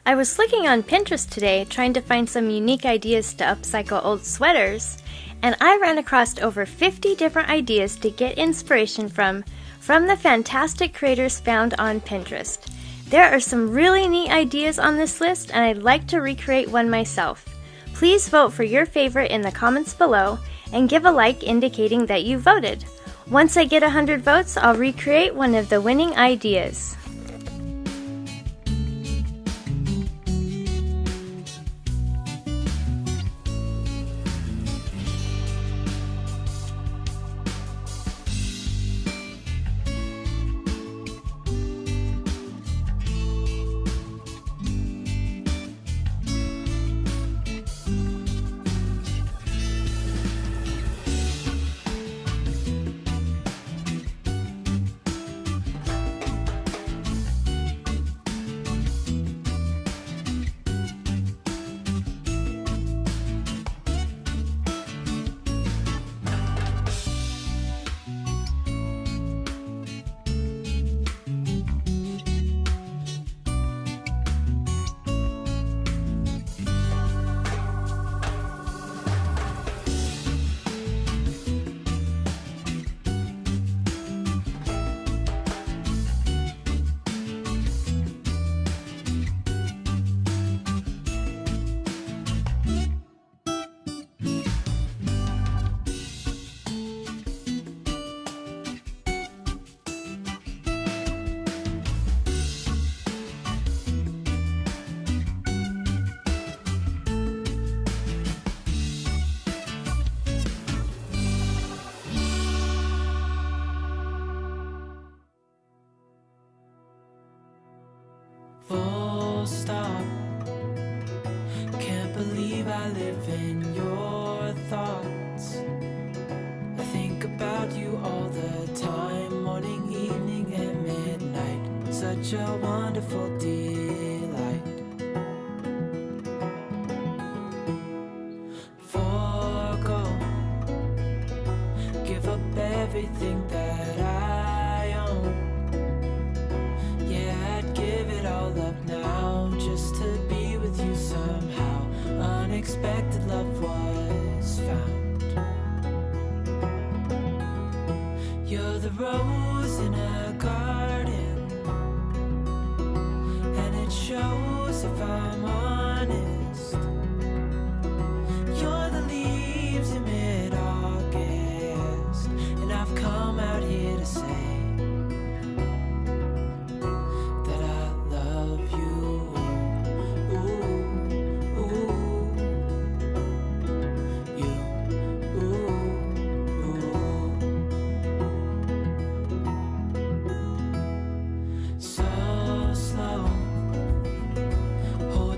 I was looking on Pinterest today trying to find some unique ideas to upcycle old sweaters, and I ran across over 50 different ideas to get inspiration from the fantastic creators found on Pinterest. There are some really neat ideas on this list, and I'd like to recreate one myself. Please vote for your favorite in the comments below and give a like indicating that you voted. Once I get 100 votes, I'll recreate one of the winning ideas. Full stop. Can't believe I live in your thoughts. I think about you all the time, morning, evening, and midnight. Such a wonderful delight. Forgo, give up everything that I own. Yeah, I'd give it all up now, just to be with you somehow. Unexpected love was found. You're the rose in a garden, and it shows if I'm honest. You're the leaves in mid-August, and I've come out here to say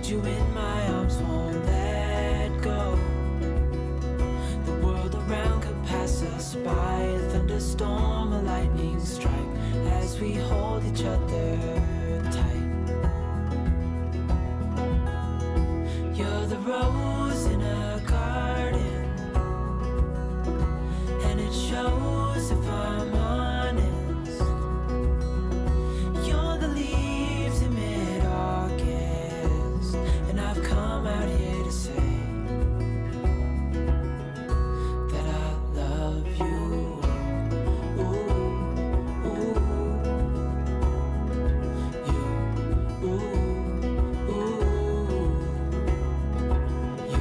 you in my arms, won't let go. The world around could pass us by, a thunderstorm, a lightning strike, as we hold each other tight. You're the rose in a garden, and it shows if I'm honest. You're the leaves in mid-August, and I've come out here to say that I love you. Ooh, ooh, you, ooh, ooh, you.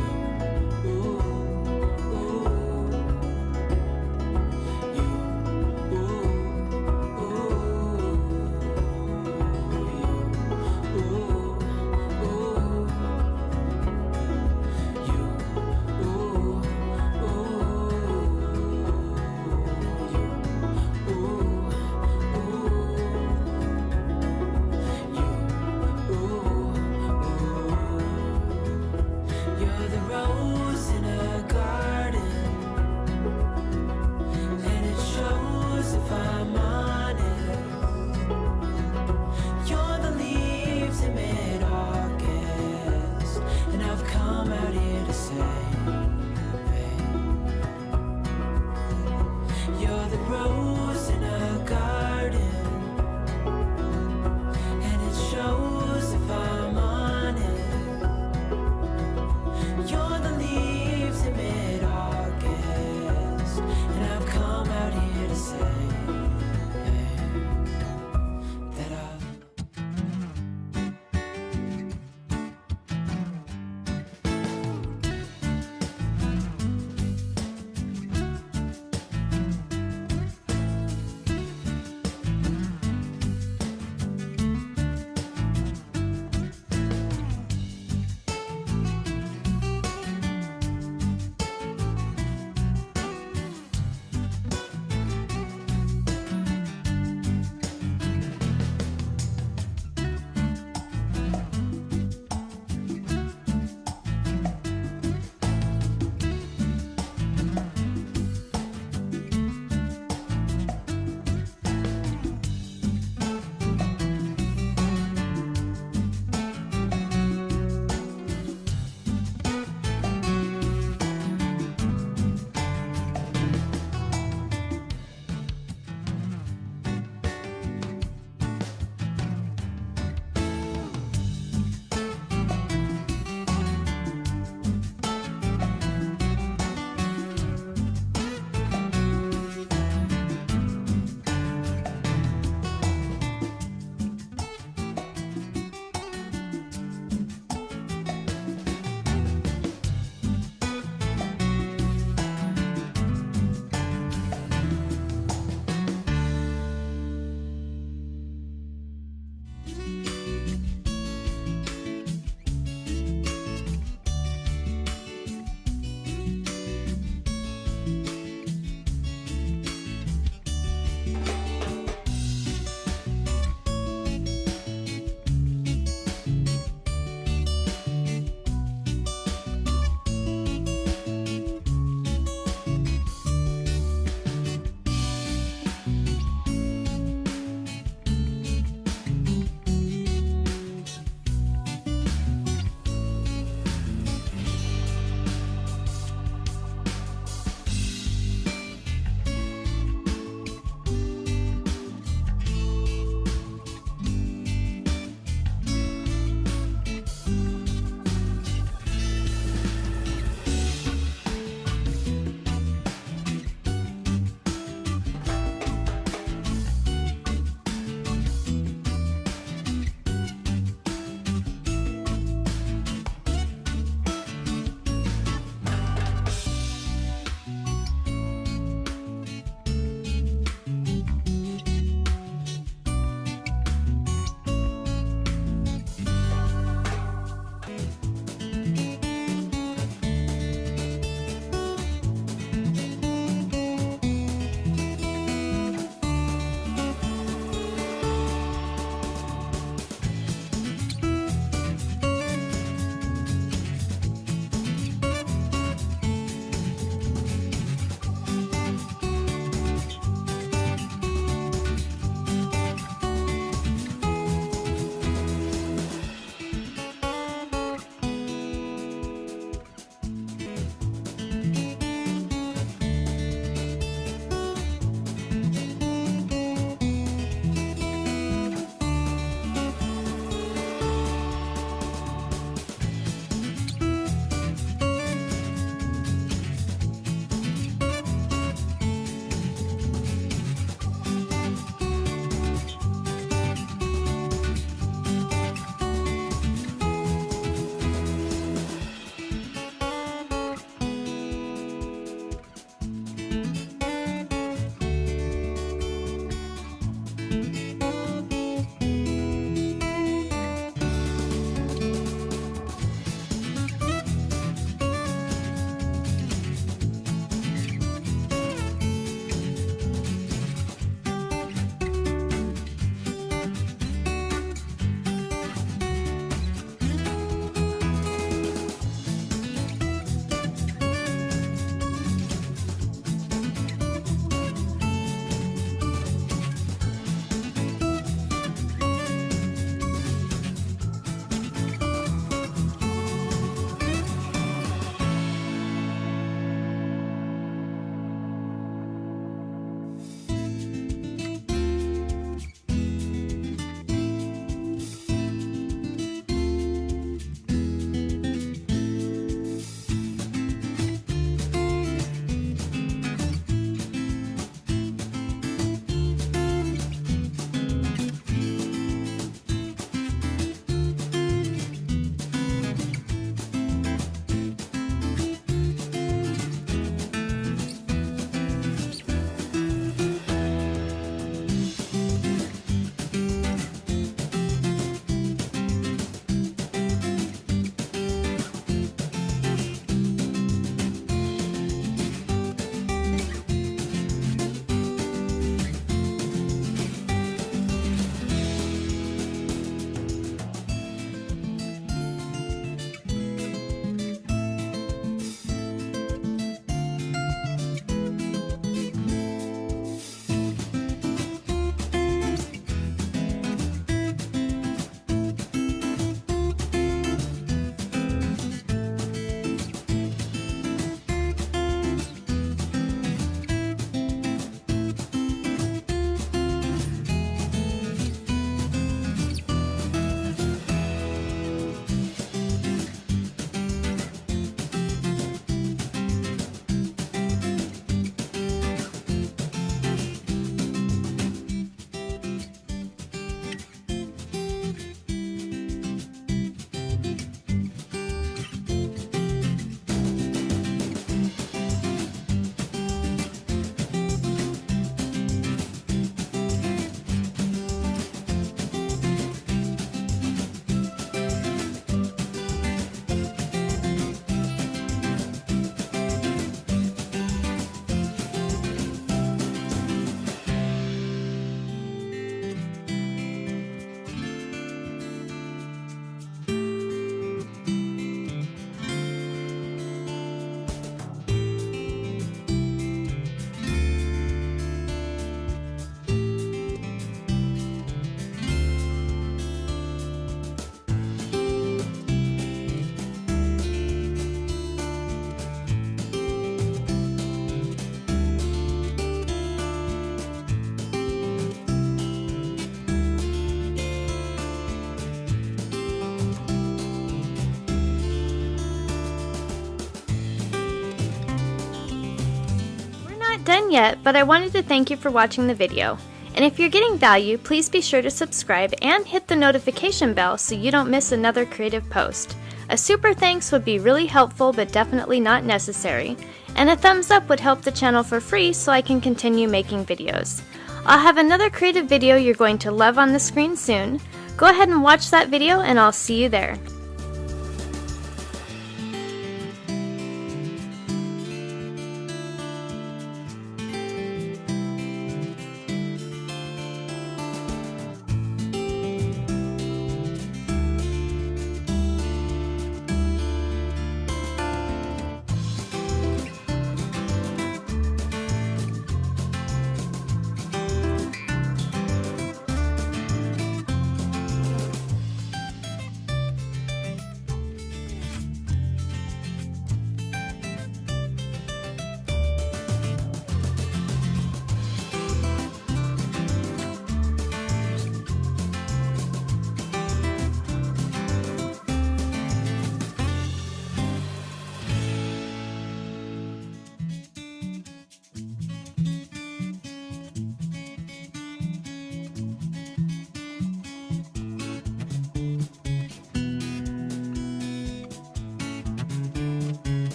not done yet, but I wanted to thank you for watching the video. And if you're getting value, please be sure to subscribe and hit the notification bell so you don't miss another creative post. A super thanks would be really helpful but definitely not necessary. And a thumbs up would help the channel for free so I can continue making videos. I'll have another creative video you're going to love on the screen soon. Go ahead and watch that video and I'll see you there.